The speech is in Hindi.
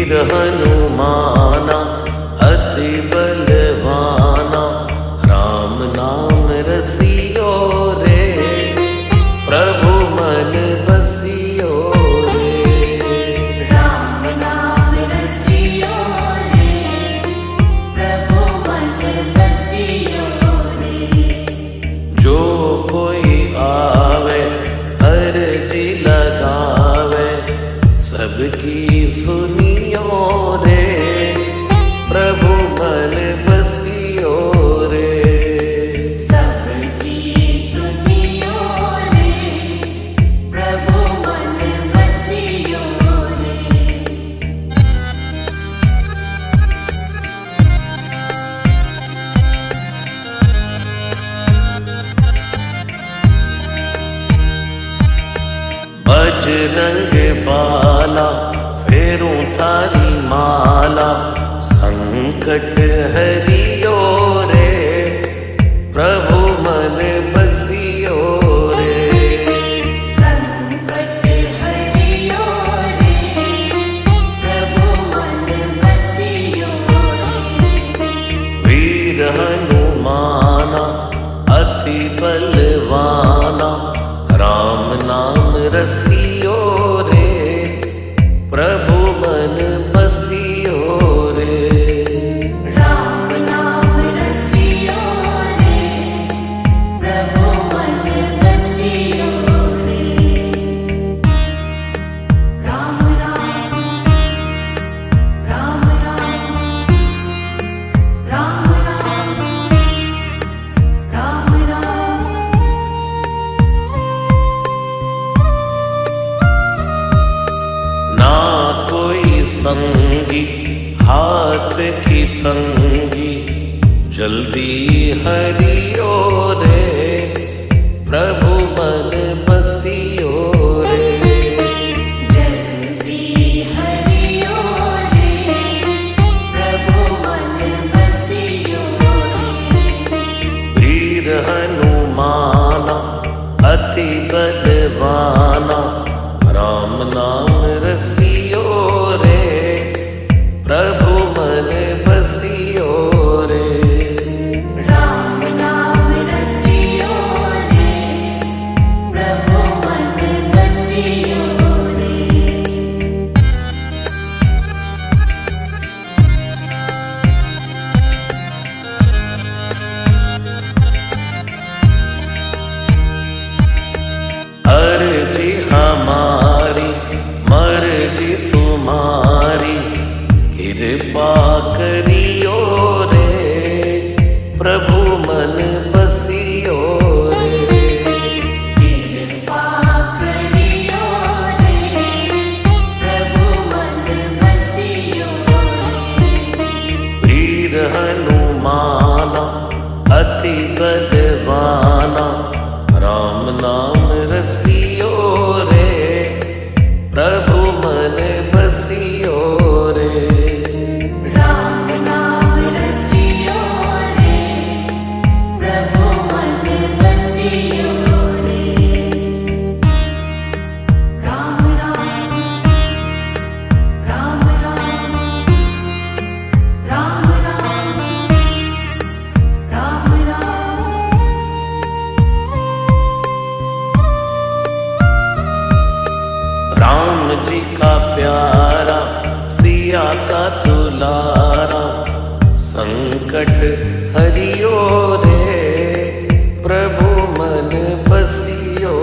वीर हनुमाना अति बलवाना, राम नाम रसियो रे, प्रभु मन बसियो रे। राम नाम रसियो रे, प्रभु मन बसियो रे। जो कोई आवे अर्जी लगावे, सबकी सुनियो रे, प्रभु मन बसियो रे। सबकी सुनियो रे, प्रभु मन बसियो रे। बजरंग बाला फेरूं थारी माला, संकट हरियो रे, प्रभु मन बसियो रे। संकट हरियो रे, प्रभु मन बसियो रे। वीर हनुमाना अति बलवाना, राम नाम रसियो रे, प्रभु मन बसियो रे। राम नाम रसियो रे, प्रभु मन बसियो रे। राम राम राम राम राम राम राम राम। ना कोई संगी हाथ की तंगी, जल्दी हरियो रे, प्रभु मन बसियो रे। जल्दी हरियो रे, प्रभु मन बसियो रे। वीर हनुमाना अति बलवाना, राम नाम रसियो रे, प्रभु मन बसियो रे। राम नाम रसियो रे, प्रभु मन बसियो रे। अर्जी हमारी मर्जी तुम्हारी, कृपा करियो रे, प्रभु मन बसियो रे। कृपा करियो रे, प्रभु मन बसियो रे। वीर हनुमाना अति बलवाना, राम नाम रसियो रे, प्रभु मन बसियो रे। राम नाम रसियो रे, प्रभु मन बसियो रे। राम राम राम राम राम राम राम। राम जी का प्यारा सिया का दुलारा, संकट हरियो रे, प्रभु मन बसियो